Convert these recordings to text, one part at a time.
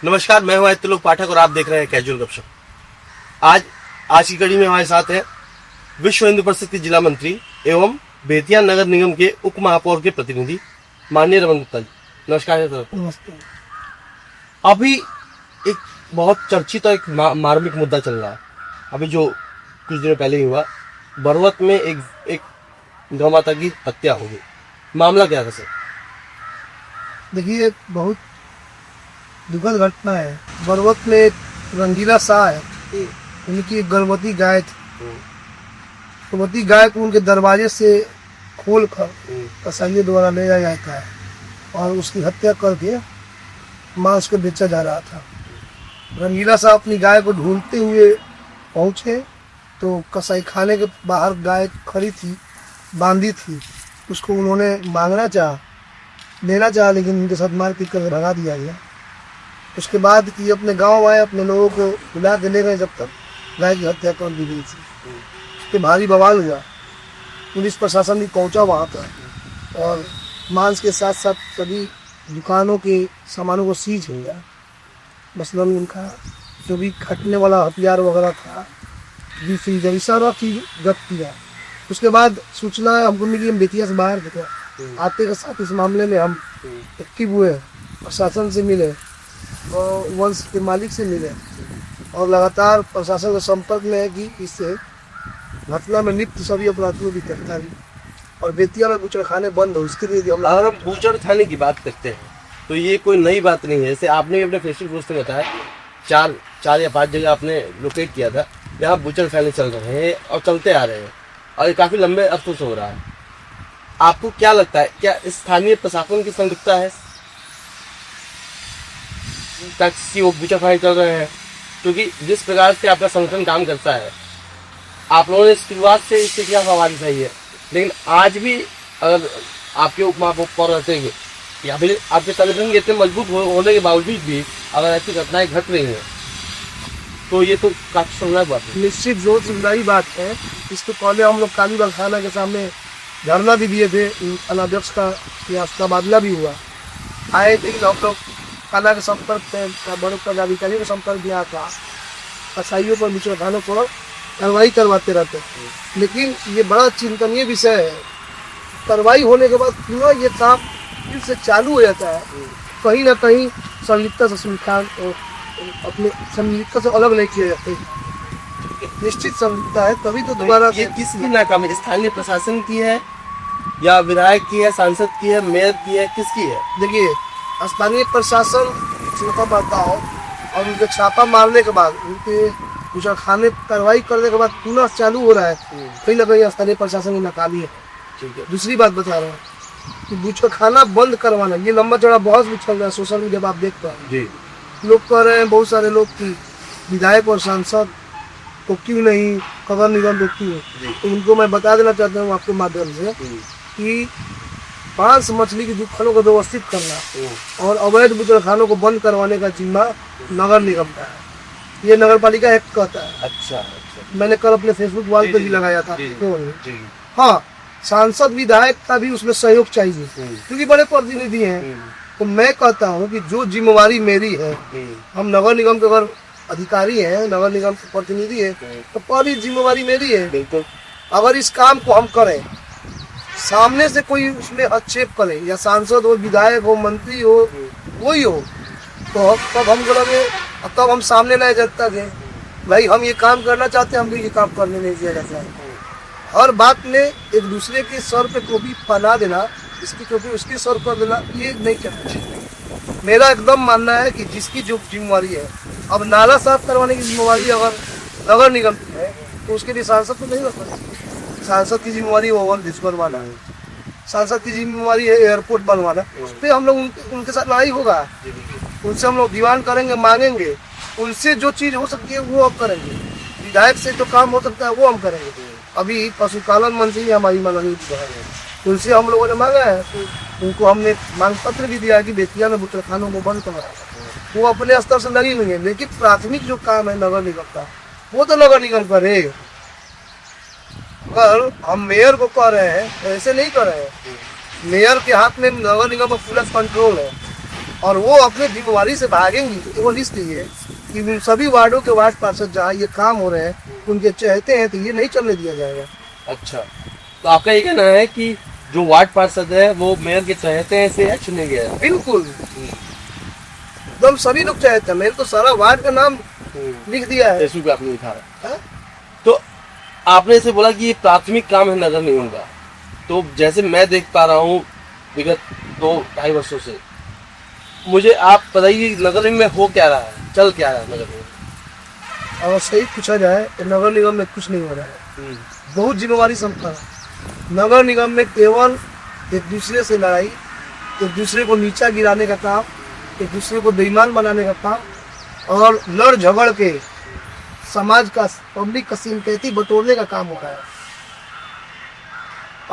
नमस्कार, मैं हूं आदित्य लोक पाठक और आप देख रहे हैं कैजुअल गपशप। आज की कड़ी में हमारे साथ है विश्व हिंदू परिषद के जिला मंत्री एवं बेतिया नगर निगम के उप महापौर के प्रतिनिधि माननीय रमन गुप्ता जी। नमस्कार सर। नमस्ते। अभी एक बहुत चर्चित और एक मार्मिक मुद्दा चल रहा है। अभी जो कुछ दिनों पहले ही हुआ, बरवत में एक गौ माता की हत्या हो गई। मामला क्या था सर? देखिए, बहुत दुखद घटना है। बरवत में एक रंगीला शाह है, उनकी एक गर्भवती गाय थी। गर्भवती गाय को उनके दरवाजे से खोल कर कसाईयों द्वारा ले जाया जाता है और उसकी हत्या करके मांस को बेचा जा रहा था। रंगीला शाह अपनी गाय को ढूंढते हुए पहुंचे तो कसाई खाने के बाहर गाय खड़ी थी, बांधी थी। उसको उन्होंने मांगना चाहा, लेना चाहा, लेकिन उनके साथ मारपीट करके भगा दिया गया। उसके बाद ये अपने गांव आए, अपने लोगों को बुला के ले गए, जब तक गाय की हत्या कर दी गई थी। उसके भारी बवाल हुआ, पुलिस प्रशासन भी पहुंचा वहां पर और मांस के साथ साथ सभी दुकानों के सामानों को सीज हो गया। मसलन उनका जो भी खटने वाला हथियार वगैरह था, फ्रीजर, सारा चीज जब्त किया। उसके बाद सूचना हमको मिली, हम बेतिया से बाहर थे। आते के साथ इस मामले में हम एक्टिव हुए, प्रशासन से मिले और वंश के मालिक से मिले और लगातार प्रशासन के संपर्क में है कि इससे घटना में लिप्त सभी अपराधियों की गिरफ्तारी और बेतिया में बूचड़खाने बंद हो, इसके लिए हम। अगर हम बूचड़खाने की बात करते हैं तो ये कोई नई बात नहीं है। जैसे आपने भी अपने फेसबुक पोस्ट में बताया, चार या 5 जगह आपने लोकेट किया था, यहाँ बूचड़खाने चल रहे हैं और चलते आ रहे हैं और ये काफी लंबे अरसों से हो रहा है। आपको क्या लगता है, क्या स्थानीय प्रशासन की संलिप्तता है ताकि वो बूचड़खाने चल रहे हैं? क्योंकि जिस प्रकार से आपका संगठन काम करता है, आप लोगों ने शुरुआत से इसके खिलाफ आवाज उठाई है, लेकिन आज भी अगर आपके उप महापौर रहते हुए या फिर आपके संगठन के इतने मजबूत होने के बावजूद भी अगर ऐसी घटनाएं घट रही हैं तो ये तो काफी शर्मनाक बात है। निश्चित जो चिंताई बात है। इसके पहले हम लोग कालीबाग थाना के सामने धरना भी दिए थे, अनाध्यक्ष का तबादला भी हुआ। आए थे हम लोग थाना के संपर्क में, बड़े पदाधिकारियों के संपर्क में आता, कसाईयों पर बूचड़खानों पर कार्रवाई करवाते रहते। लेकिन ये बड़ा चिंतनीय विषय है। कार्रवाई होने के बाद पूरा ये काम फिर से चालू हो जाता है। कहीं ना कहीं संलिप्तता से सुल्तान और अपने संलिप्तता से अलग नहीं किया जाते। निश्चित संलिप्तता है, तभी तो दोबारा ये किसकी नाकामी? स्थानीय प्रशासन की है या विधायक की है, सांसद की है, मेयर की है, किसकी है? देखिए, स्थानीय प्रशासन छापा मारता हो और उनके छापा मारने के बाद उनके बूचड़खाने कार्रवाई करने के बाद पुनः चालू हो रहा है, कहीं ना कहीं स्थानीय प्रशासन की नाकामी है। ठीक है। दूसरी बात बता रहा हूँ कि बूचड़खाना बंद करवाना, ये लंबा चौड़ा बहुत भी चल रहा है सोशल मीडिया पर, आप देख पा रहे हैं। लोग कह रहे हैं, बहुत सारे लोग की विधायक और सांसद को क्यों नहीं, खबर निगम को क्यों। तो उनको मैं बता देना चाहता हूँ आपके माध्यम से कि मांस मछली की दुकानों को व्यवस्थित करना और अवैध बूचड़खानों को बंद करवाने का जिम्मा नगर निगम का है। ये नगर पालिका एक्ट कहता है। अच्छा। मैंने कल अपने फेसबुक वॉल पे भी लगाया था। हाँ, सांसद विधायक का भी उसमें सहयोग चाहिए क्योंकि बड़े प्रतिनिधि हैं। तो मैं कहता हूँ कि जो जिम्मेवारी मेरी है, हम नगर निगम के अगर अधिकारी हैं, नगर निगम के प्रतिनिधि है, तो पहली जिम्मेवारी मेरी है। बिल्कुल। अगर इस काम को हम करें, सामने से कोई उसमें हस्तक्षेप करे, या सांसद हो, विधायक हो, मंत्री हो, कोई हो, तो तब हम बोलेंगे, तब हम सामने नहीं जाता कि भाई हम ये काम करना चाहते हैं, हमको ये काम करने नहीं दिया जाता है। हर बात में एक दूसरे के सर पे टोपी पहना देना, इसकी टोपी उसके सर पर देना, ये नहीं करना चाहिए। मेरा एकदम मानना है कि जिसकी जो जिम्मेवारी है, अब नाला साफ करवाने की जिम्मेवारी अगर नगर निगम की है तो उसके लिए सांसद तो नहीं रखना। सांसद की जिम्मेवारी ओवर ब्रिज बनवाना है, सांसद की जिम्मेवारी है एयरपोर्ट बनवाना, उस पर हम लोग उनके साथ लड़ाई होगा, उनसे हम लोग दीवान करेंगे, मांगेंगे। उनसे जो चीज़ हो सकती है वो हम करेंगे, विधायक से जो काम हो सकता है वो हम करेंगे। अभी पशुपालन मंत्री हमारी माननीय विधायक है, उनसे हम लोगों ने मांगा है, उनको हमने मांग पत्र भी दिया कि बेतिया में बूचड़खानों को बंद करवाना। वो अपने स्तर से लगी हुई है, लेकिन प्राथमिक जो काम है नगर निगम का, वो तो नगर निगम करे। अगर हम मेयर को कह रहे हैं, ऐसे नहीं कर रहे हैं। मेयर के हाथ में नगर निगम का पूरा कंट्रोल है। और वो अपने जिम्मेवारी से भागेंगी तो वो इसलिए कि सभी वार्डों के वार्ड पार्षद जहाँ ये काम हो रहे हैं उनके चाहते हैं तो ये नहीं चलने दिया जाएगा। अच्छा, तो आपका ये कहना है कि जो वार्ड पार्षद है वो मेयर के चाहते हैं इसे चुने गया है? बिल्कुल, एकदम सभी लोग चाहते हैं। मेरे तो सारा वार्ड का नाम लिख दिया है। फेसबुक पे आपने लिखा है। हाँ? तो आपने इसे बोला कि ये प्राथमिक काम है नगर निगम का, तो जैसे मैं देख पा रहा हूँ विगत 2-2.5 वर्षों से, मुझे आप बताइए नगर निगम में हो क्या रहा है, चल क्या रहा है नगर निगम? अगर सही पूछा जाए तो नगर निगम में कुछ नहीं हो रहा है। बहुत जिम्मेवारी संपन्न है। नगर निगम में केवल एक दूसरे से लड़ाई, एक दूसरे को नीचा गिराने का काम, एक दूसरे को बेईमान बनाने का काम और लड़ झगड़ के समाज का, पब्लिक का सिंपैथी बटोरने का काम होता है।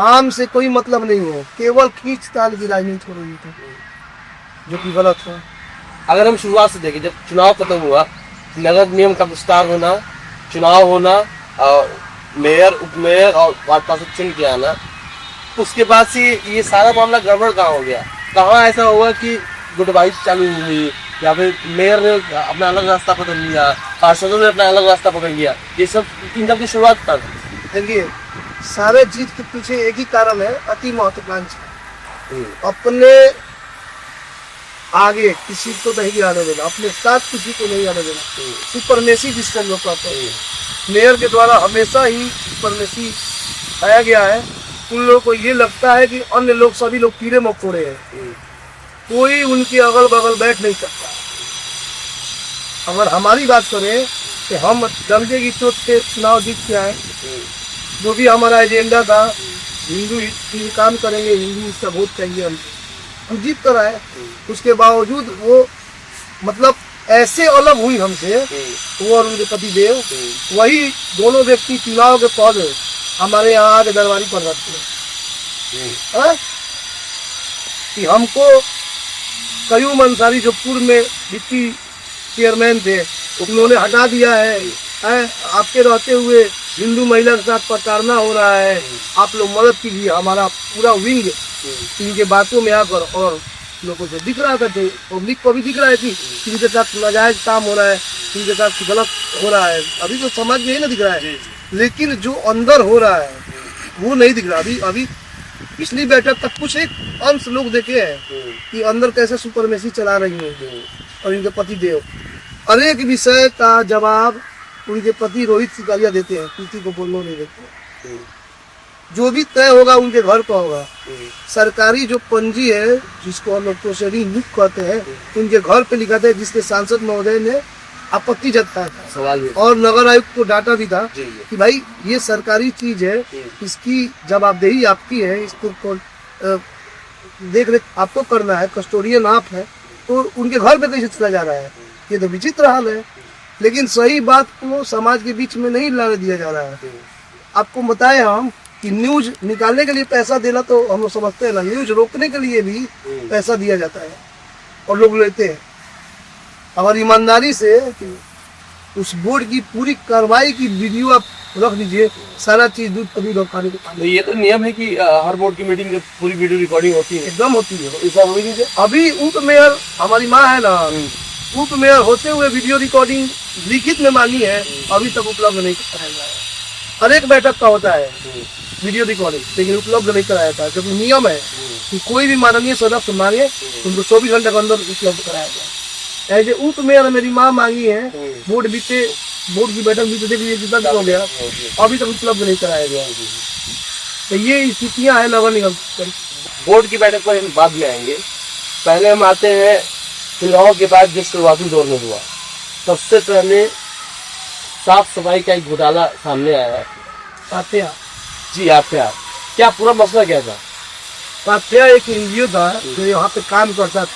आम से कोई मतलब नहीं हो, केवल खींचतान की राजनीति हो रही है, जो कि गलत है। अगर हम शुरुआत से देखें, जब चुनाव खत्म हुआ, नगर निगम का विस्तार होना, चुनाव होना और मेयर, उपमेयर और वार्ड पार्षद चुन के आना, उसके बाद से ये सारा मामला गड़बड़ कहाँ हो गया? कहाँ ऐसा हुआ कि गुटबाजी चालू हुई या फिर मेयर ने अपना अलग रास्ता पकड़ लिया, पार्षदों ने अपना अलग रास्ता पकड़ लिया? ये सब इन सब की शुरुआत तक देखिए, सारे जीत के पीछे एक ही कारण है, अति महत्वाकांक्षा। अपने आगे किसी को नहीं आने देना, अपने साथ किसी को नहीं आने देना, सुपरमेसी जिसका लोग कहते हैं। मेयर के द्वारा हमेशा ही सुपरमेसी आया गया है। उन लोगों को ये लगता है कि अन्य लोग, सभी लोग कीड़े मकोड़े हैं, कोई उनके अगल बगल बैठ नहीं सकता। अगर हमारी बात करें कि हम डंडे की चोट से चुनाव जीत के आए, जो भी हमारा एजेंडा था, हिंदू ये काम करेंगे, हिंदू इसका वोट चाहिए, हम जीत कर आए। उसके बावजूद वो मतलब ऐसे अलग हुई हमसे, वो और उनके पति देव, वही दोनों व्यक्ति चुनाव के पद हमारे यहाँ आगे दरबारी पर रखते हैं। कि हमको कयूम अंसारी जो पूर्व में डिप्टी चेयरमैन थे, उन्होंने हटा दिया है। आपके रहते हुए हिंदू महिला के साथ प्रताड़ना हो रहा है, आप लोग मदद कीजिए। हमारा पूरा विंग इनके बातों में आकर, और लोगों से दिख रहा था, पब्लिक को भी दिख रहा है कि इनके साथ नाजायज काम हो रहा है, इनके साथ गलत हो रहा है। अभी तो समाज में ना दिख रहा है, लेकिन जो अंदर हो रहा है वो नहीं दिख रहा। अभी पिछली बैठक तक कुछ एक अंश लोग देखे हैं कि अंदर कैसे सुपरमेसी चला रही है और इनके पति देव हर एक विषय का जवाब उनके पति रोहित सिकारिया देते हैं, किसी को बोलने नहीं देते। जो भी तय होगा उनके घर का होगा। सरकारी जो पंजी है, जिसको हम लोग प्रोसीडिंग बुक कहते हैं, उनके घर पे लिखा था, जिसके सांसद महोदय ने आपत्ति जताया था सवाल, और नगर आयुक्त को डाटा भी था कि भाई ये सरकारी चीज है, इसकी जवाबदेही आपकी है, इसको देख रेख आपको करना है, कस्टोडियन आप है, तो उनके घर पे कैसे चला जा रहा है? ये तो विचित्र हाल है। लेकिन सही बात को समाज के बीच में नहीं लाने दिया जा रहा है। आपको बताए हम कि न्यूज निकालने के लिए पैसा देना तो हम लोग समझते हैं ना, न्यूज रोकने के लिए भी पैसा दिया जाता है और लोग लेते हैं। और ईमानदारी से उस बोर्ड की पूरी कार्रवाई की वीडियो आप रख लीजिए, सारा चीज दूध कभी खाने को। ये तो नियम है कि हर बोर्ड की मीटिंग में पूरी वीडियो रिकॉर्डिंग होती है, एकदम होती है। अभी उप मेयर हमारी माँ है ना, उप मेयर होते हुए वीडियो रिकॉर्डिंग लिखित में मांगी है, अभी तक उपलब्ध नहीं कराया गया है। हर एक बैठक का होता है वीडियो रिकॉर्डिंग, लेकिन उपलब्ध नहीं कराया जाता है, क्योंकि नियम है कि कोई भी माननीय सदस्य मांगे उनको 24 घंटे के अंदर उपलब्ध कराया जाए। ऐसे उप मेयर मेरी माँ मांगी है, बोर्ड की बैठक बीते देख लीजिए कितना हो गया, अभी तक उपलब्ध नहीं कराया गया। तो ये स्थितियाँ है नगर निगम। बोर्ड की बैठक पर हम बाद में आएंगे। पहले हम आते हैं चुनाव के बाद जिस शुरुआती दौर में हुआ, सबसे पहले साफ सफाई का एक घोटाला सामने आया है। पाथेया जी, आपका क्या पूरा मसला क्या था? पाथेया एक एनजीओ था जो यहाँ पे काम करता था,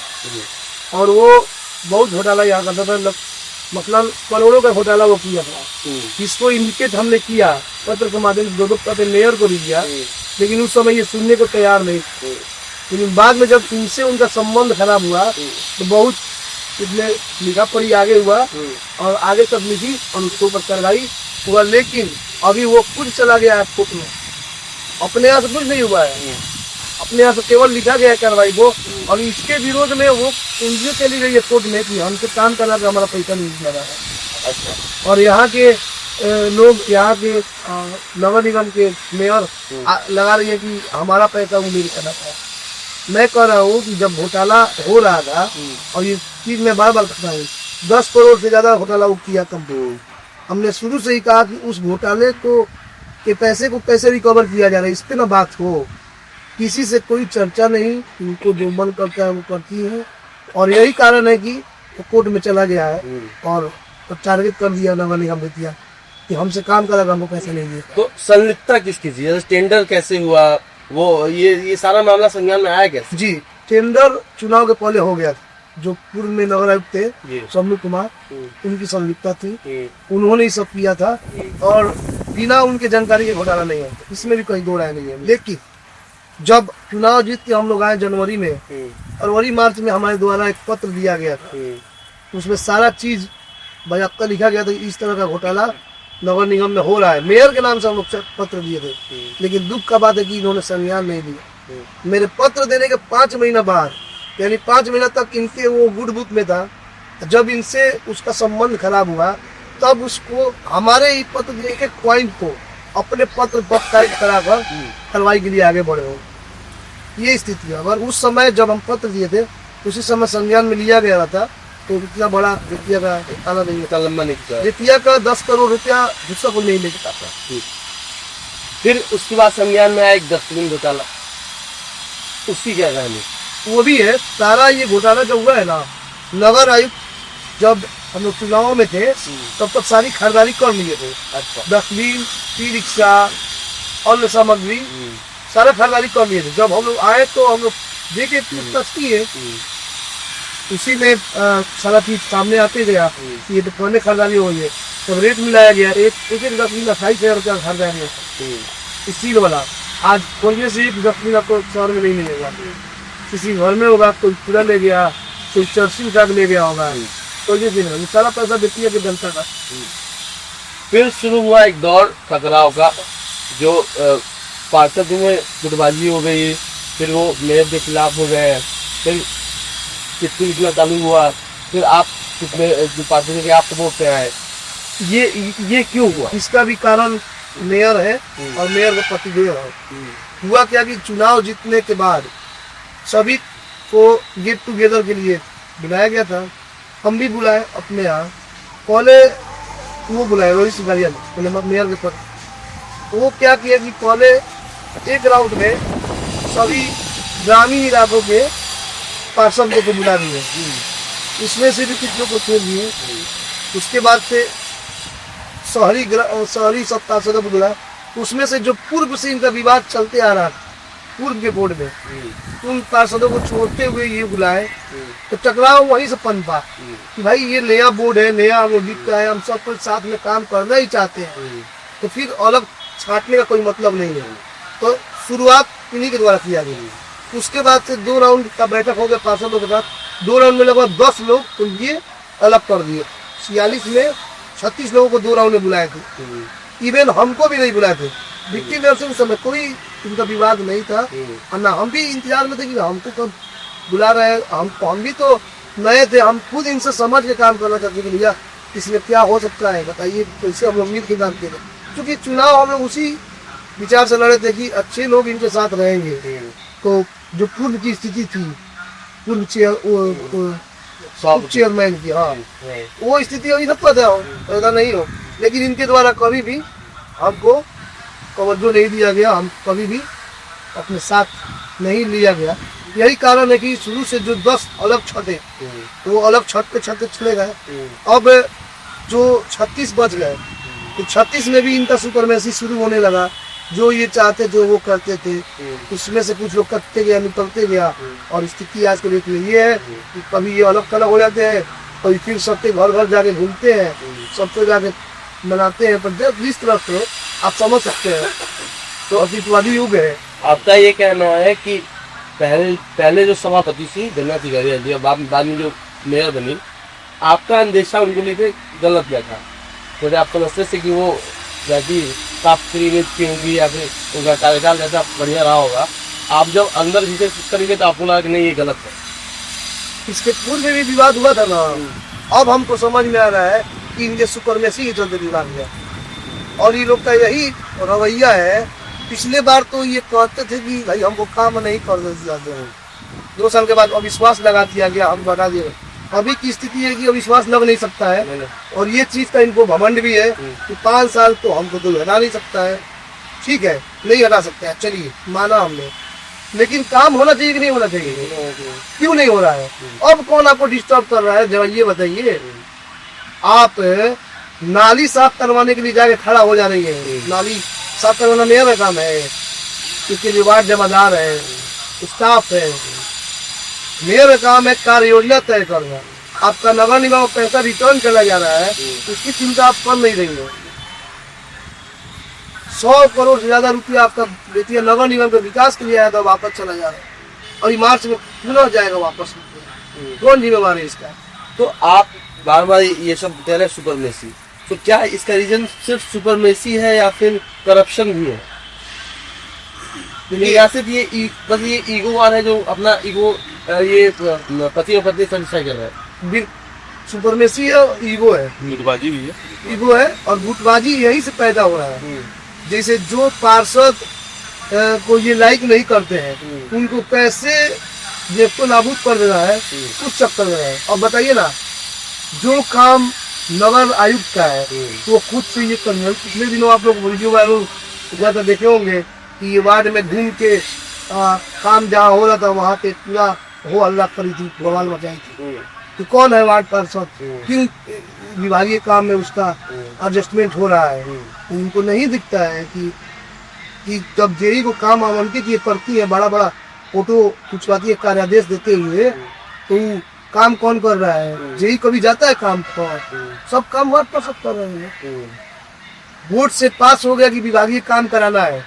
और वो बहुत घोटाला यहाँ करता था, मतलब करोड़ों का घोटाला वो किया था। इसको इंडिकेट हमने किया पत्र के माध्यम से, 2 पत्र मेयर को भी दिया, लेकिन उस समय ये सुनने को तैयार नहीं। लेकिन बाद में जब इनसे उनका संबंध खराब हुआ तो बहुत इसमें लिखा पढ़ी आगे हुआ, और आगे सब लिखी और उसके ऊपर कार्रवाई हुआ। लेकिन अभी वो खुद चला गया है कोर्ट में, अपने यहाँ से कुछ नहीं हुआ है। अपने यहाँ से केवल लिखा गया है कार्रवाई को, और इसके विरोध में वो एनजीओ चली गई है कोर्ट में कि हमसे काम करना था, हमारा पैसा नहीं लगा है। अच्छा। और यहाँ के लोग, यहाँ के नगर निगम के मेयर लगा रही है कि हमारा पैसा वो नहीं करना था। मैं कह रहा हूँ कि जब घोटाला हो रहा था, और ये चीज मैं बार बार कहता हूँ, 10 करोड़ से ज्यादा घोटाला वो किया कंपनी। हमने शुरू से ही कहा कि उस घोटाले को के पैसे को कैसे रिकवर किया जा रहा है, इस पे ना बात हो, किसी से कोई चर्चा नहीं, उनको जो मन करता है वो करती है। और यही कारण है कि वो कोर्ट में चला गया है और टारगेट कर दिया नगर निगम बेतिया कि हमसे काम करेगा, हमको पैसे नहीं दिए। तो संलिप्तता किसकी थी? जैसे टेंडर कैसे हुआ, वो ये सारा मामला संज्ञान में आया कैसे? जी, टेंडर चुनाव के पहले हो गया था। जो पूर्व में नगर आयुक्त थे सौम्य कुमार, उनकी संलिप्तता थी, उन्होंने ही सब किया था, और बिना उनके जानकारी के घोटाला नहीं है, इसमें भी कोई दो राय नहीं है। लेकिन जब चुनाव जीत के हम लोग आए जनवरी में, फरवरी मार्च में हमारे द्वारा एक पत्र दिया गया था, उसमें सारा चीज बाकायदा लिखा गया था इस तरह का घोटाला नगर निगम में हो रहा है। मेयर के नाम से हम लोग पत्र दिए थे, लेकिन दुख का बात है कि इन्होंने संज्ञान नहीं लिया। मेरे पत्र देने के 5 महीना बाद, यानी 5 महीना तक इनके वो गुड बुक में था, जब इनसे उसका संबंध खराब हुआ तब उसको हमारे ही पत्र एक एक पॉइंट को अपने पत्र पक्ष कराकर कार्रवाई के लिए आगे बढ़े हो। ये स्थिति है। अगर उस समय जब हम पत्र दिए थे उसी समय संज्ञान में लिया गया था तो इतना बड़ा बेतिया का आना नहीं होता, लंबा नहीं था। बेतिया का 10 करोड़ रुपया दूसरा को नहीं लेके आता। फिर उसके बाद संज्ञान में आया एक डस्टबिन घोटाला, उसकी क्या कहानी? वो भी है। सारा ये घोटाला जो हुआ है ना, नगर आयुक्त जब हम लोग चुनाव में थे तब तक सारी खरीदारी कर लिए थे। अच्छा। डस्टबिन, ई रिक्शा, अन्य सामग्री सारा खरीदारी कर लिए थे। जब हम लोग आए तो हम लोग देखे तस्ती है, उसी में सारा चीज सामने आते गया कि ये तो पहले खरीदारी हो गई। तब रेट मिलाया गया, एक डस्टबिन 28,000 रुपया खरीदारी है स्टील वाला। आज खोलने से एक डस्टबिन आपको शहर में नहीं मिलेगा, किसी घर में होगा, कोई पूरा ले गया, कोई चर्सी उठा के ले गया होगा, तो ये दिन सारा पैसा देती है कि जनता का। फिर शुरू हुआ एक दौर टकराव का, जो पार्षद में गुटबाजी हो गई, फिर वो मेयर के खिलाफ हो गए, फिर कितना चालू हुआ, फिर आप कितने जो पार्षद के आप सपोर्ट पे आए। ये क्यों हुआ? इसका भी कारण मेयर है और मेयर का प्रतिदेय है। हुआ क्या कि चुनाव जीतने के बाद सभी को गेट टुगेदर के लिए बुलाया गया था। हम भी बुलाए अपने यहाँ, पहले वो बुलाए रोहित सिंघानिया ने, पहले मेयर के पद। वो क्या किया कि पहले एक राउंड में सभी ग्रामीण इलाकों के पार्षद को बुला दिए, उसमें से भी कितनों को छोड़ दिए। उसके बाद से शहरी सत्ता से बुलाया, उसमें से जो पूर्व से इनका विवाद चलते आ रहा था पूर्व के बोर्ड में, उन पार्षदों को छोड़ते हुए ये बुलाए। तो टकराव वहीं से पनपा कि भाई ये नया बोर्ड है, नया वो दिखता है, हम सब कुछ साथ में काम करना ही चाहते हैं, तो फिर अलग छाटने का कोई मतलब नहीं है। तो शुरुआत इन्हीं के द्वारा किया गया। उसके बाद से 2 राउंड का बैठक हो गया पार्षदों के साथ। 2 राउंड में लगभग 10 लोग तो ये अलग कर दिए। 46 में 36 लोगों को 2 राउंड में बुलाए थे। इवन हमको भी नहीं बुलाए थे। विक्टिम से उस समय कोई उनका विवाद नहीं था, और ना हम भी इंतजार में थे कि हमको कब बुला रहे हैं। हम भी तो नए थे, हम खुद इनसे समझ के काम करना चाहते थे। भैया इसमें क्या हो सकता है बताइए, कैसे हम लोग मिल के काम किए। क्योंकि चुनाव हम लोग उसी विचार से लड़े थे कि अच्छे लोग इनके साथ रहेंगे। तो जो पूर्व की स्थिति थी, पूर्व चेयरमैन की, हाँ, वो स्थिति अभी तक पता हो, ऐसा नहीं हो। लेकिन इनके द्वारा कभी भी हमको तवज्जो नहीं दिया गया, हम कभी भी अपने साथ नहीं लिया गया। यही कारण है कि शुरू से जो 10 अलग छत है तो वो अलग छत पे छत चले गए। अब जो 36 बच गए, तो 36 में भी इनका सुपरमेसी शुरू होने लगा। जो ये चाहते जो वो करते थे, उसमें से कुछ लोग करते गया, निकलते गया। और स्थिति आज के डेट में ये है कि कभी ये अलग थलग हो जाते हैं, कभी फिर सबके घर घर जाके घूमते हैं, सबसे जाके मनाते हैं। पर जब जिस तरह से आप समझ सकते हैं तो अस्तित्ववादी युग है। आपका ये कहना है कि पहले जो सभापति थी गन्ना तिवारी, बाद में जो मेयर बनी, आपका अंदेशा उनको लेकर गलत गया था। मुझे आप समझते थे कि वो वैसी साफ होगी या फिर उनका कार्यकाल जैसा बढ़िया रहा होगा, आप जब अंदर भीतर करेंगे तो आपको लगा कि नहीं ये गलत है। इसके पूर्व में भी विवाद हुआ था ना, अब हमको समझ में आ रहा है कि इनके सुपरमेसी के चलते विवाद हुआ, और ये लोग का यही रवैया है। पिछले बार तो ये कहते थे कि भाई हमको काम नहीं करने जाते हैं, 2 साल के बाद अविश्वास लगा दिया गया, हम बता दिए। अभी की स्थिति है कि अविश्वास लग नहीं सकता है, और ये चीज का इनको घमंड भी है कि 5 साल तो हमको तो हटा नहीं सकता है। ठीक है, नहीं हटा सकते हैं, चलिए माना हमने, लेकिन काम होना चाहिए कि नहीं होना चाहिए? क्यों नहीं हो रहा है? अब कौन आपको डिस्टर्ब कर रहा है? जब ये बताइए, आप नाली साफ करवाने के लिए जाके खड़ा हो जा रही है। नाली साफ करवाना मेरा काम है, इसके लिए वार्ड जमादार है, स्टाफ है, मेरा काम है कार्य योजना तय करना। आपका नगर निगम पैसा रिटर्न चला जा रहा है, उसकी चिंता आप कर नहीं रही हो। 100 करोड़ से ज्यादा रुपया आपका देखिए नगर निगम के विकास के लिए आया था, वापस चला जा रहा है, और मार्च में पुनः जाएगा वापस। कौन जिम्मेवार है इसका? तो आप बार बार ये सब कह रहे हैं सुपरमेसी, तो क्या इसका रीजन सिर्फ सुपरमेसी है या फिर करप्शन भी है? या सिर्फ बस ये ईगो वाला है जो अपना ईगो ये पति और पत्नी संशय कर रहा है? सुपरमेसी है, ईगो है, गुटबाजी भी है, ईगो है, और गुटबाजी यही से पैदा हो रहा है। जैसे जो पार्षद को ये लाइक नहीं करते हैं, उनको पैसे जेब को नाबूद कर दे रहा है, उस चक्कर में है। और बताइए ना, जो काम नगर आयुक्त का है तो वो खुद से ये कर रहे हैं। पिछले दिनों आप लोग वीडियो वायरल हुआ था, देखे होंगे कि ये वार्ड में घूम के काम जहाँ हो रहा था वहाँ पे पूरा हो हल्ला करी थी, बवाल मचाई थी। तो कौन है वार्ड पार्षद? क्यों विभागीय काम में उसका एडजस्टमेंट हो रहा है? उनको नहीं दिखता है कि जब जेई को काम आवंटित ये करती है, बड़ा बड़ा फोटो खिंचवाती है कार्यादेश देते हुए, तो काम कौन कर रहा है? जेई कभी जाता है काम पर? सब काम वार्ड पार्षद कर रहे हैं। बोर्ड से पास हो गया कि विभागीय काम कराना है,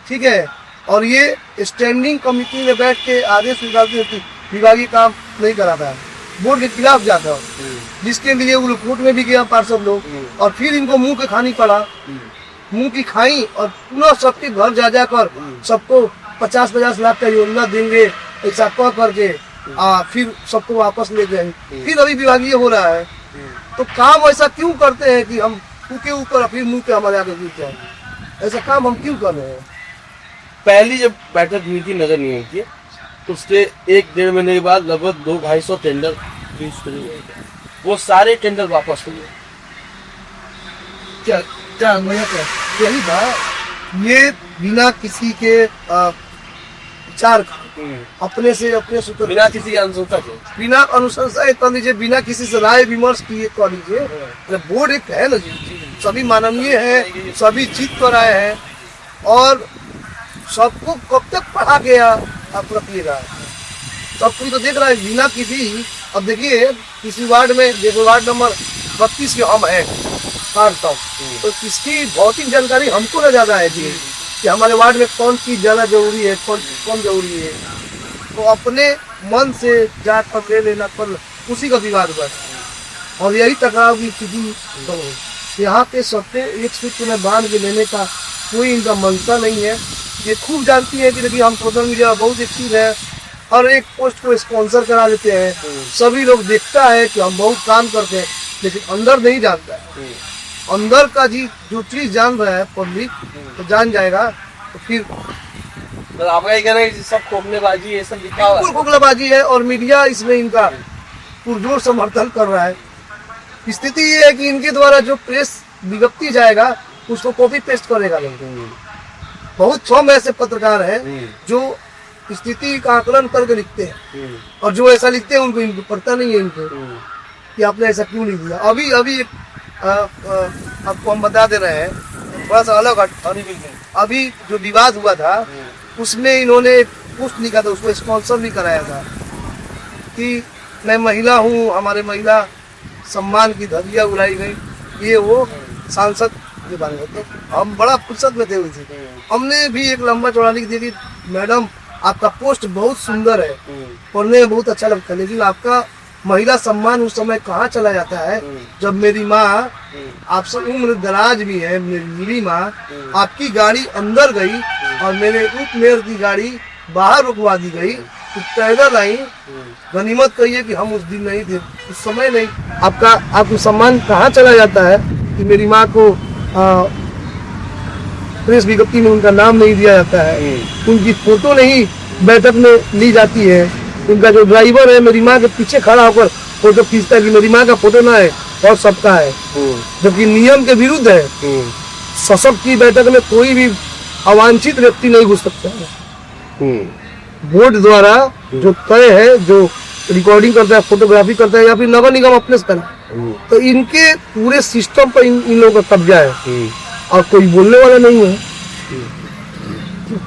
ठीक है, और ये स्टैंडिंग कमेटी में बैठ के आदेश निकालते हैं कि विभागीय काम नहीं कराता है, बोर्ड के खिलाफ जाता है, जिसके लिए वो कोर्ट में भी गया पार्षद लोग, और फिर इनको मुंह के खानी पड़ा, मुंह की खाई, और पुनः सबके घर जा जाकर सबको 50-50 लाख का योजना देंगे ऐसा कह करके फिर सबको वापस ले गए। फिर अभी विभागीय हो रहा है, तो काम ऐसा क्यों करते हैं कि हम के ऊपर फिर मुंह के हमारे आगे गिर जाए? ऐसा काम हम क्यों कर रहे हैं? पहली जब बैठक हुई थी नगर निगम की, तो उसके 1-1.5 महीने के बाद लगभग 200-250 टेंडर रिलीज करे गए, वो सारे टेंडर वापस हो गए। क्या क्या यही बात, ये बिना किसी के विचार अपने से अपने सुपर, बिना किसी अनुशंसा के, बिना अनुशंसा कर लीजिए, बिना किसी से राय विमर्श किए कर लीजिए। बोर्ड एक है ना जी, सभी माननीय है, सभी जीत कर आए हैं, और सबको कब तक पढ़ा के आप रखिएगा? सब कोई तो देख रहा है बिना किसी। अब देखिए किसी वार्ड में, जैसे वार्ड नंबर 32 के हम हैं तो इसकी भौतिक जानकारी हमको ना ज्यादा है जी, कि हमारे वार्ड में कौन चीज ज्यादा जरूरी है, कौन जरूरी है, तो अपने मन से जाकर ले लेना पर उसी का विवाद हुआ। और यही टकराव की स्थिति, तो यहाँ पे सबसे एक सूत्र में बांध के लेने का कोई इनका मंशा नहीं है। ये खूब जानती है कि देखिए हम सोशल मीडिया बहुत एक्टिव है, और एक पोस्ट को स्पॉन्सर करा देते हैं, सभी लोग देखता है कि हम बहुत काम करते हैं, लेकिन अंदर नहीं जानता है। अंदर का जी जो चीज जान रहा है पब्लिक तो जान जाएगा, तो फिर तो आपका ये कहना है कि सब खोखलेबाजी ये सब लिखा हुआ है, खोखलाबाजी है, और मीडिया इसमें इनका पुरजोर समर्थन कर रहा है। स्थिति ये है कि इनके द्वारा जो प्रेस विज्ञप्ति जाएगा उसको कॉपी पेस्ट करेगा लोग। बहुत कम ऐसे पत्रकार हैं जो स्थिति का आकलन करके लिखते हैं, और जो ऐसा लिखते हैं उनको पता नहीं है इनको कि आपने ऐसा क्यों लिख दिया। अभी आपको हम बता दे रहे हैं, थोड़ा सा अलग अभी जो विवाद हुआ था उसमें इन्होंने एक पोस्ट लिखा था, उसको स्पॉन्सर भी कराया था कि मैं महिला हूँ, हमारे महिला सम्मान की धज्जियां उड़ाई गई, ये वो सांसद के बारे में। तो हम बड़ा फुर्सत में थे उनसे, हमने भी एक लंबा चौड़ा लिख दिया कि मैडम आपका पोस्ट बहुत सुंदर है, पढ़ने में बहुत अच्छा लगता है, लेकिन आपका महिला सम्मान उस समय कहाँ चला जाता है जब मेरी माँ, आपसे उम्र दराज भी है, मेरी माँ, आपकी गाड़ी अंदर गई और मेरे उप मेयर की गाड़ी बाहर रुकवा दी गई, तो पैदल आई। गनीमत कहिए कि हम उस दिन नहीं थे, उस समय नहीं। आपको सम्मान कहाँ चला जाता है कि मेरी माँ को प्रेस विज्ञप्ति में उनका नाम नहीं दिया जाता है, उनकी फोटो नहीं बैठक में ली जाती है, उनका जो ड्राइवर है मेरी माँ के पीछे खड़ा होकर फोटो खींचता है कि मेरी माँ का फोटो ना है और सबका है, जबकि नियम के विरुद्ध है। सशक्त की बैठक में कोई भी अवांछित व्यक्ति नहीं घुस सकता है। बोर्ड द्वारा जो तय है, जो रिकॉर्डिंग करता है, फोटोग्राफी करता है, या फिर नगर निगम अपने से करता है, तो इनके पूरे सिस्टम पर इन लोगों का कब्जा है और कोई बोलने वाला नहीं है।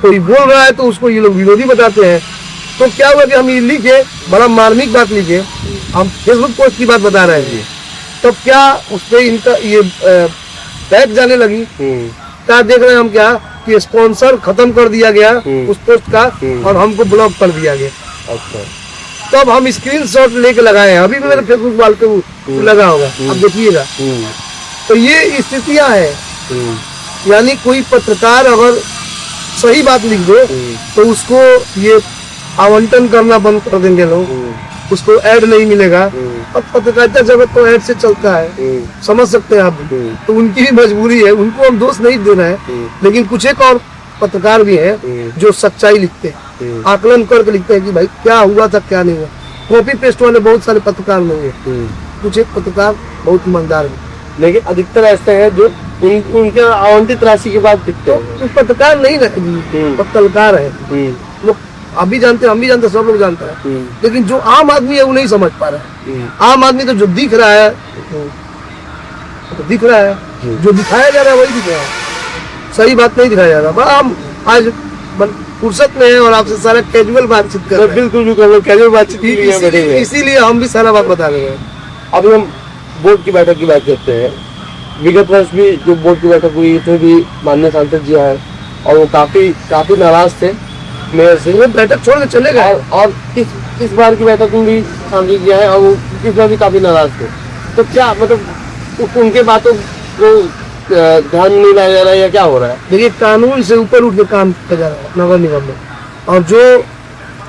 कोई बोल रहा है तो उसको ये लोग विरोधी बताते हैं। तो क्या हुआ कि हम ये लिखे, बड़ा मार्मिक बात लिखे, हम फेसबुक पोस्ट की बात बता रहे हैं, तब क्या उस पर इनका ये टैग जाने लगी। क्या देख रहे हैं हम, क्या कि स्पॉन्सर खत्म कर दिया गया उस पोस्ट का और हमको ब्लॉक कर दिया गया। अच्छा, तब हम स्क्रीनशॉट लेके लगाए हैं, अभी भी मेरे फेसबुक वाल पे लगा होगा, आप देखिएगा। तो ये स्थितियां हैं। यानी कोई पत्रकार अगर सही बात लिख दे तो उसको ये आवंटन करना बंद कर देंगे लोग, उसको ऐड नहीं मिलेगा। अब पत्रकारिता जगत तो ऐड से चलता है, समझ सकते हैं आप। तो उनकी भी मजबूरी है, उनको हम दोष नहीं दे रहे हैं, लेकिन कुछ एक और पत्रकार भी हैं जो सच्चाई लिखते हैं, आकलन करके लिखते हैं कि भाई क्या हुआ था क्या नहीं हुआ। कॉपी पेस्ट वाले बहुत सारे पत्रकार नहीं है, कुछ एक पत्रकार बहुत ईमानदार है, लेकिन अधिकतर ऐसे हैं जो उनके आवंटित राशि के बाद दिखते हैं। तो पत्रकार नहीं है, पत्रकार है। लोग आप भी जानते हैं, हम भी जानते हैं, सब लोग जानते हैं, लेकिन जो आम आदमी है वो नहीं समझ पा रहा है। आम आदमी तो जो दिख रहा है तो दिख रहा है, जो दिखाया जा रहा है वही दिख रहा है, सही बात नहीं दिखाया जा रहा। बड़ा हम आज फुर्सत में है और आपसे सारा कैजुअल बातचीत कर रहे हैं। बिल्कुल कैजुअल बातचीत, इसीलिए हम भी सारा बात बता रहे हैं। अभी हम बोर्ड की बैठक की बात करते हैं। विगत वर्ष भी जो बोर्ड की बैठक हुई, इसमें भी माननीय सांसद जी आए और वो काफी नाराज थे मेयर से, वो बैठक छोड़ के चले गए। और इस बार की बैठक में भी सांसद जी आए और वो इस बार भी काफी नाराज थे। तो क्या मतलब उनके बातों को ध्यान नहीं लाया जा रहा है या क्या हो रहा है? देखिए, कानून से ऊपर उठ के काम किया जा रहा है नगर निगम में, और जो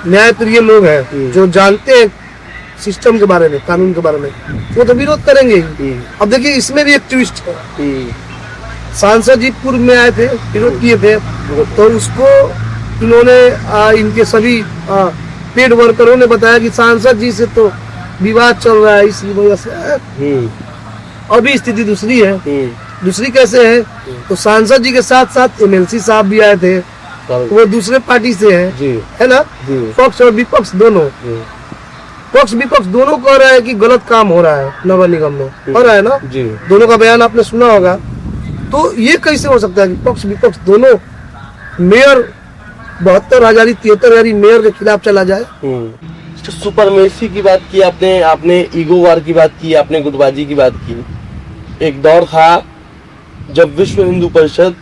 न्यायप्रिय लोग हैं, जो जानते हैं सिस्टम के बारे में, कानून के बारे में, वो तो विरोध करेंगे। अब देखिए, इसमें भी एक ट्विस्ट है। सांसद जी पूर्व में आए थे, विरोध किए थे, तो उसको इन्होंने इनके सभी पेड वर्करों ने बताया कि सांसद जी से तो विवाद चल रहा है, इस वजह से। अभी स्थिति दूसरी है। दूसरी कैसे है? तो सांसद जी के साथ साथ एमएलसी साहब भी आए थे, वो दूसरे पार्टी से है ना। पक्ष और विपक्ष दोनों, पक्ष विपक्ष दोनों कह रहा है कि गलत काम हो रहा है नगर निगम में, हो रहा है ना। दोनों का बयान आपने सुना होगा। तो ये कैसे हो सकता है कि पक्ष विपक्ष दोनों, मेयर 72,000 73,000 मेयर के खिलाफ चला जाए। सुपरमेसी की बात की आपने ईगो वार की बात की, आपने गुटबाजी की बात की। एक दौर था जब विश्व हिंदू परिषद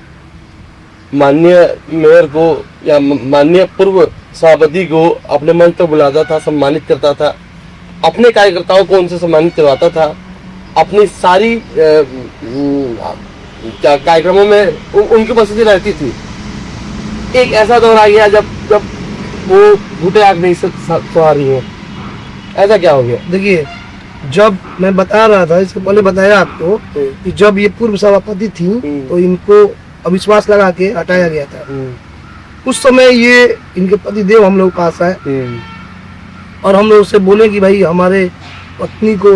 माननीय मेयर को या माननीय पूर्व सभापति को अपने मंच पर बुलाता था, सम्मानित करता था, अपने कार्यकर्ताओं को उनसे सम्मानित करवाता था, अपनी सारी कार्यक्रमों में उनकी उपस्थिति रहती थी। एक ऐसा दौर आ गया जब वो घुटे आग नहीं सहा रही है। ऐसा क्या हो गया? देखिए, जब मैं बता रहा था, इससे पहले बताया आपको कि जब ये पूर्व सभापति थी तो इनको अविश्वास लगा के हटाया गया था। उस समय ये इनके पति देव हम लोग पास आए और हम लोग से बोले कि भाई, हमारे पत्नी को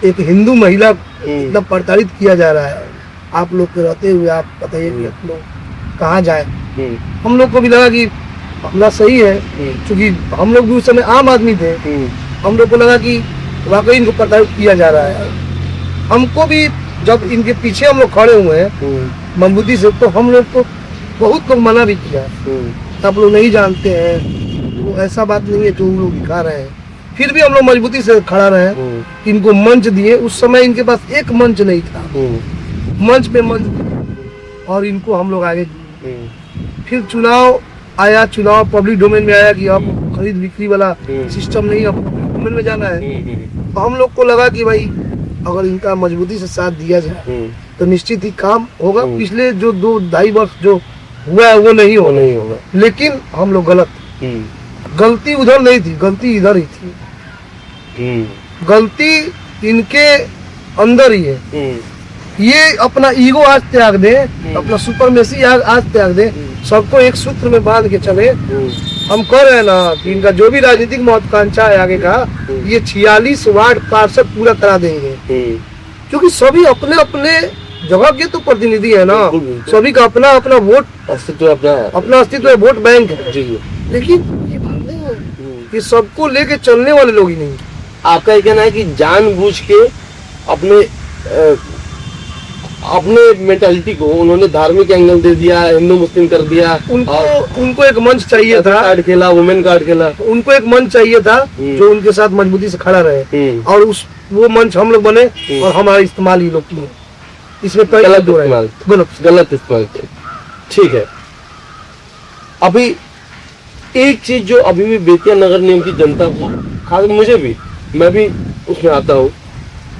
एक हिंदू महिला इतना प्रताड़ित किया जा रहा है, आप लोग के रहते हुए आप बताइए कि आप लोग कहाँ जाए। हम लोग को भी लगा कि हमला सही है, क्योंकि हम लोग भी उस समय आम आदमी थे। हम लोग को लगा कि वाकई इनको प्रताड़ित किया जा रहा है। हमको भी जब इनके पीछे हम लोग खड़े हुए हैं मजबूती से, तो हम लोग को बहुत लोग मना भी किया, आप लोग नहीं जानते हैं, वो ऐसा बात नहीं है जो हम लोग दिखा रहे हैं। फिर भी हम लोग मजबूती से खड़ा रहे, इनको मंच दिए। उस समय इनके पास एक मंच नहीं था, मंच पे मंच, और इनको हम लोग आगे। फिर चुनाव आया, चुनाव पब्लिक डोमेन में आया कि अब खरीद बिक्री वाला सिस्टम नहीं, अब पब्लिक डोमेन में जाना है। तो हम लोग को लगा कि भाई, अगर इनका मजबूती से साथ दिया जाए तो निश्चित ही काम होगा। पिछले जो 2-2.5 वर्ष जो हुआ है वो नहीं वो होना, नहीं होगा। लेकिन हम लोग गलत, गलती उधर नहीं थी, गलती इधर ही थी, गलती इनके अंदर ही है। ये अपना ईगो आज त्याग दे, अपना सुपरमेसी आज त्याग दे, सबको एक सूत्र में बांध के चले। हम कह रहे हैं ना कि इनका जो भी राजनीतिक महत्वाकांक्षा है आगे का, ये 46 वार्ड पार्षद पूरा करा देंगे, क्योंकि सभी अपने अपने जगह के तो प्रतिनिधि है ना, सभी का अपना अपना वोट अस्तित्व अपना अस्तित्व है, वोट बैंक है। लेकिन ये बात नहीं है कि सबको लेके चलने वाले लोग ही नहीं। आपका ये कहना है कि जानबूझ के अपने अपने मेंटालिटी को उन्होंने धार्मिक एंगल दे दिया, हिंदू मुस्लिम कर दिया। उनको एक मंच चाहिए था, कार्ड खेला, वुमेन कार्ड खेला, उनको एक मंच चाहिए था जो उनके साथ मजबूती से खड़ा रहे, और वो मंच हम लोग बने और हमारा इस्तेमाल ही लोग किए। इसमें गलत इस्तेमाल। ठीक है, अभी एक चीज जो अभी भी बेतिया नगर निगम की जनता को, खास मुझे भी, मैं भी उसमें आता हूँ,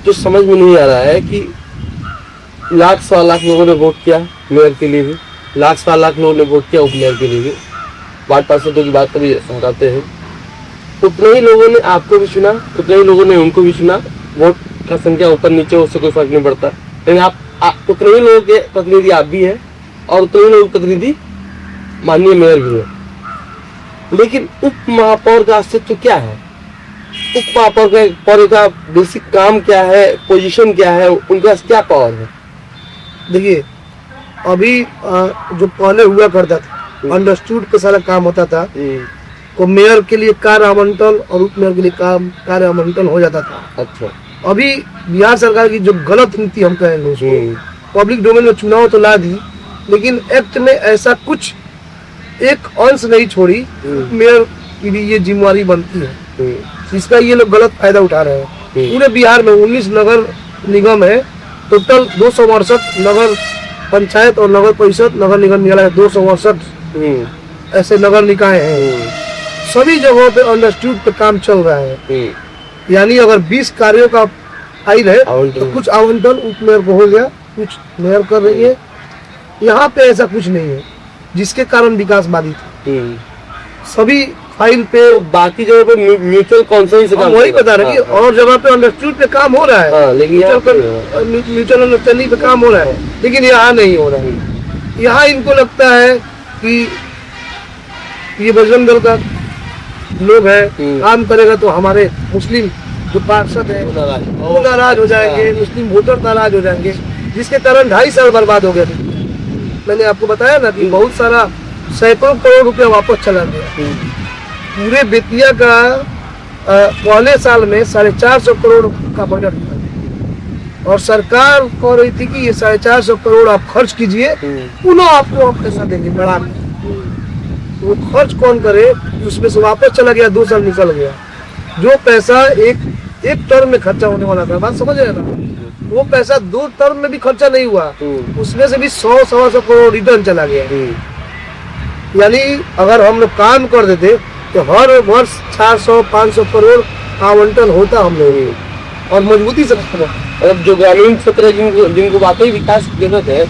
जो समझ में नहीं आ रहा है कि लाख सवा लाख लोगों ने वोट किया मेयर के लिए भी, लाख सवा लाख लोगों ने वोट किया उप मेयर के लिए भी, वार्ड पार्षदों की बात कभी हटाते हैं, उतने ही लोगों ने आपको भी चुना, उतने ही लोगों ने उनको भी चुना। वोट का संख्या ऊपर नीचे उससे कोई फर्क नहीं पड़ता, लेकिन आप उतने ही लोगों के प्रतिनिधि आप भी है और उतने ही लोग प्रतिनिधि माननीय मेयर भी है। लेकिन उप महापौर का अस्तित्व क्या है? उप महापौर का बेसिक काम क्या है, पोजीशन क्या है, उनका क्या पावर है? देखिए, अभी जो पहले हुआ करता था, अंडरस्टूड पे सारा काम होता था, तो मेयर के लिए कार्य आवंटन और उप मेयर के लिए कार्य आवंटन हो जाता था। अच्छा, अभी बिहार सरकार की जो गलत नीति हम कहेंगे उसको, पब्लिक डोमेन में चुनाव तो ला दी, लेकिन एक्ट में ऐसा कुछ एक अंश नहीं छोड़ी, मेयर की भी ये जिम्मेवारी बनती है, इसका ये लोग गलत फायदा उठा रहे हैं। पूरे बिहार में 19 नगर निगम है, टोटल 268 नगर पंचायत और नगर परिषद नगर निगम मिला 268 ऐसे नगर निकाय हैं। सभी जगहों पे अंडरस्टूड पे काम चल रहा है, यानी अगर 20 कार्यों का फाइल है तो कुछ आवंटन उप मेयर को हो गया, कुछ मेयर कर रही है। यहाँ पे ऐसा कुछ नहीं है जिसके कारण विकास बाधित है। सभी फाइल पे, बाकी जगह पे म्यूचुअल कॉन्सेंस से काम, वही बता रहे कि और जगह पे अंडरस्टूड पे काम हो रहा है, लेकिन म्यूचुअल अंडरस्टैंडिंग पे काम हो रहा है, लेकिन यहाँ नहीं हो रहा है। यहाँ इनको लगता है कि ये बजरंग दल का लोग है, काम करेगा तो हमारे मुस्लिम जो पार्षद है वो नाराज हो जाएंगे, मुस्लिम वोटर नाराज हो जाएंगे, जिसके कारण 2.5 साल बर्बाद हो गया। मैंने आपको बताया ना कि बहुत सारा सैकड़ों करोड़ रुपया वापस चला गया। पूरे बेतिया का पहले साल में 450 करोड़ का बजट था, और सरकार कह रही थी कि ये 450 करोड़ आप खर्च कीजिए, पुनः आपको हम पैसा देंगे बढ़ा के। वो खर्च कौन करे? उसमें से वापस चला गया, 2 साल निकल गया। जो पैसा एक टर्म में खर्चा होने वाला था, बात समझ रहे ना, वो पैसा 2 टर्म में भी खर्चा नहीं हुआ, उसमें से भी 100-125 करोड़ रिटर्न चला गया। यानी अगर हम लोग काम कर देते तो हर वर्ष 400-500 करोड़ आवंटन होता हम लोग, और मजबूती से। अब जो ग्रामीण क्षेत्र जिनको वाकई विकास की जरूरत है,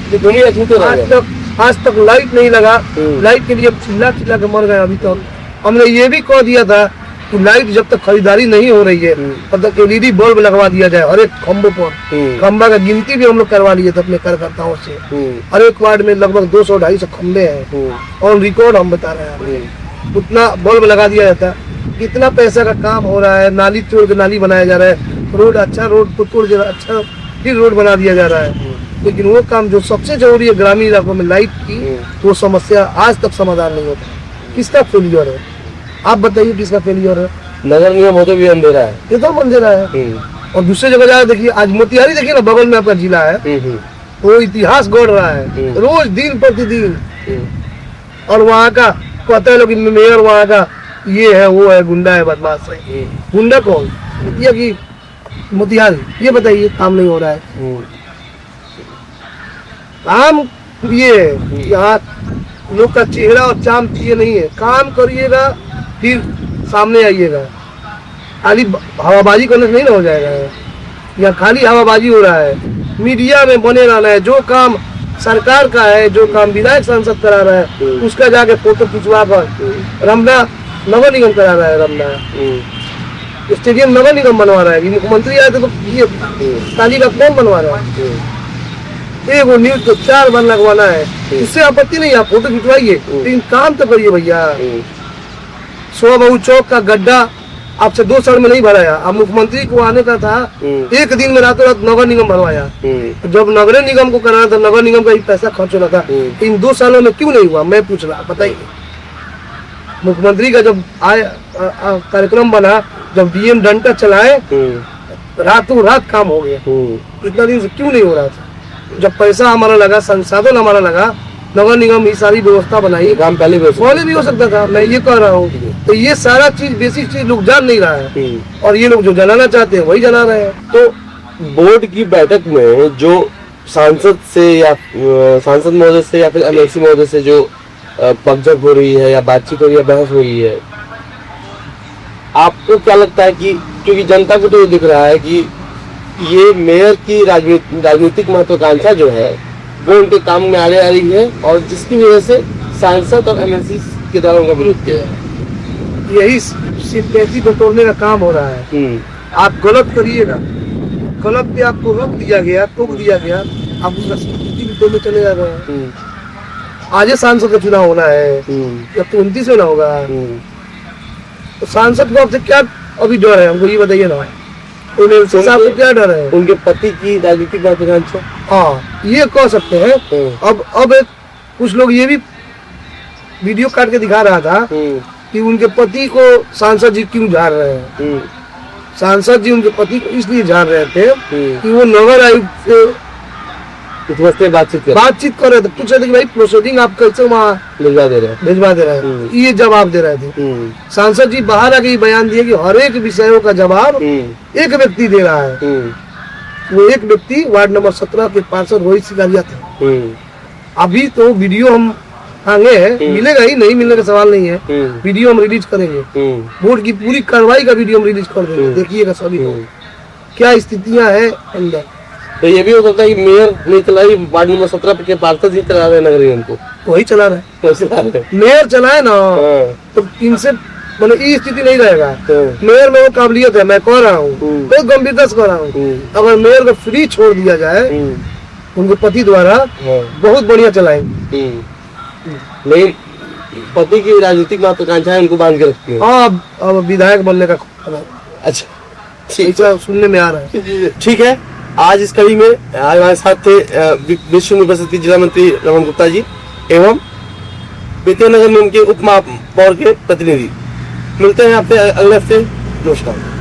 आज तक लाइट नहीं लगा, लाइट के लिए चिल्ला के मर गए। अभी तक हमने ये भी कह दिया था कि लाइट जब तक खरीदारी नहीं हो रही है तब तक LED बल्ब लगवा दिया जाए हर एक खम्बों पर। खम्बा का गिनती भी हम लोग करवा लिए थे अपने कार्यकर्ताओं से। हर एक वार्ड में लगभग 200-250 खम्बे हैं, और रिकॉर्ड हम बता रहे हैं, उतना बल्ब लगा दिया जाता। कितना पैसा का काम हो रहा है, नाली तोड़ के नाली बनाया जा रहा है, रोड अच्छा रोड को तोड़ के अच्छा फिर रोड बना दिया जा रहा है। लेकिन वो काम जो सबसे जरूरी है ग्रामीण इलाकों में लाइट की, वो समस्या आज तक समाधान नहीं होता। किसका फेलियर है? आप बताइए किसका फेलियर है? नगर निगम होते भी अंधेरा है, एकदम अंधेरा है। और दूसरी जगह जाए देखिए, आज मोतिहारी देखिए ना, बगल में आपका जिला है, वो इतिहास गढ़ रहा है रोज दिन प्रतिदिन, और वहाँ का कहते हैं लोग मेयर वहाँ का ये है वो है, गुंडा है, बदमाश है। गुंडा कौन? ये कि मोतिहारी, ये बताइए काम नहीं हो रहा है। काम ये यहाँ लोग का चेहरा और चाम ये नहीं है, काम करिएगा फिर सामने आइएगा। खाली हवाबाजी करने से नहीं ना हो जाएगा, या खाली हवाबाजी हो रहा है। मीडिया में बने रहना है, जो काम सरकार का है, जो काम विधायक सांसद करा रहा है उसका जाके फोटो खिंचवा कर रमना नगर निगम करा रहा है। रमना स्टेडियम नगर निगम बनवा रहा है। मुख्यमंत्री आए थे तो ये ताली का कौन बनवा रहा है? एक वो न्यूज को 4 बार लगवाना है, उससे आपत्ति नहीं, आप फोटो खिंचवाइए, लेकिन काम तो करिए भैया। शोभा चौक का गड्ढा आपसे 2 साल में नहीं भराया, अब मुख्यमंत्री को आने का था, एक दिन में रातों रात नगर निगम भरवाया। जब नगर निगम को कराना था, नगर निगम का ही पैसा खर्च होना था, इन 2 सालों में क्यों नहीं हुआ? मैं पूछ रहा, बताइए। मुख्यमंत्री का जब कार्यक्रम बना, जब डीएम डंडा चलाए, रातों रात काम हो गया। इतना दिन से क्यों नहीं हो रहा था? जब पैसा हमारा लगा, संसाधन हमारा लगा, नगर निगम ही सारी व्यवस्था बनाई, काम पहले भी हो सकता था। मैं ये कह रहा हूँ, तो ये सारा चीज बेसिक चीज लोग जान नहीं रहा है, और ये लोग जो जलाना चाहते हैं वही जला रहे हैं। तो बोर्ड की बैठक में जो सांसद से या सांसद महोदय से या फिर एमएलसी महोदय से जो पगझड़ हो रही है या बातचीत हो रही है, बहस हो रही है, आपको क्या लगता है कि क्योंकि जनता को तो ये दिख रहा है कि ये मेयर की राजनीतिक महत्वाकांक्षा जो है वो उनके काम में आने आ रही है, और जिसकी वजह से सांसद और एमएलसी के द्वारा उनका विरोध किया है। यही सिंपैथी बटोरने का काम हो रहा है। आप गलत करिएगा, गलत पे आपको रोक दिया गया, टोक दिया गया, आप उसका सिंपैथी बटोरने चले जा रहे हैं। आज सांसद का चुनाव होना है, जब तो 29 में ना होगा, तो सांसद को आपसे क्या अभी डर है? हमको ये बताइए ना, साहब को क्या डर है? उनके पति की राजनीतिक महत्वाकांक्षा, हाँ ये कह सकते हैं। अब कुछ लोग ये भी वीडियो काट के दिखा रहा था कि उनके पति को सांसद जी क्यों झाड़ रहे हैं। सांसद जी उनके पति को इसलिए झाड़ रहे थे कि वो नगर आयुक्त से बातचीत कर रहे थे, पूछ रहे थे कि भाई प्रोसीडिंग आप कैसे वहाँ भिजवा दे रहे हैं, ये जवाब दे रहे थे। सांसद जी बाहर आके बयान दिए कि हर एक विषयों का जवाब एक व्यक्ति दे रहा है। वो एक व्यक्ति वार्ड नंबर 17 के पार्षद रोहित सिंगारिया थे। अभी तो वीडियो हम आगे है, मिलेगा ही, नहीं मिलने का सवाल नहीं है। वीडियो हम रिलीज करेंगे, बोर्ड की पूरी कार्रवाई का वीडियो हम रिलीज कर देंगे, देखिएगा सभी को क्या स्थितियां हैं अंदर। तो ये भी हो सकता है कि मेयर नहीं चला रही, वार्ड नंबर 17 के पार्षद ही चला रहे नगर निगम को, वही चला रहे। मेयर चलाए ना तो इनसे मतलब ये स्थिति नहीं रहेगा। मेयर में वो काबिलियत है, मैं कह रहा हूँ, कोई गंभीरता से कह रहा हूँ। अगर मेयर को फ्री छोड़ दिया जाए उनके पति द्वारा, बहुत बढ़िया चलाएंगे। लेकिन पति की राजनीतिक महत्वाकांक्षाएं उनको बांध के रखती है। हाँ, अब विधायक बनने का अच्छा ऐसा सुनने में आ रहा है। ठीक है, आज इस कड़ी में हमारे साथ थे विश्व यूनिवर्सिटी जिला मंत्री रमन गुप्ता जी एवं बेतिया नगर निगम के उप महापौर के प्रतिनिधि। मिलते हैं आपसे अगले हफ्ते। नमस्कार।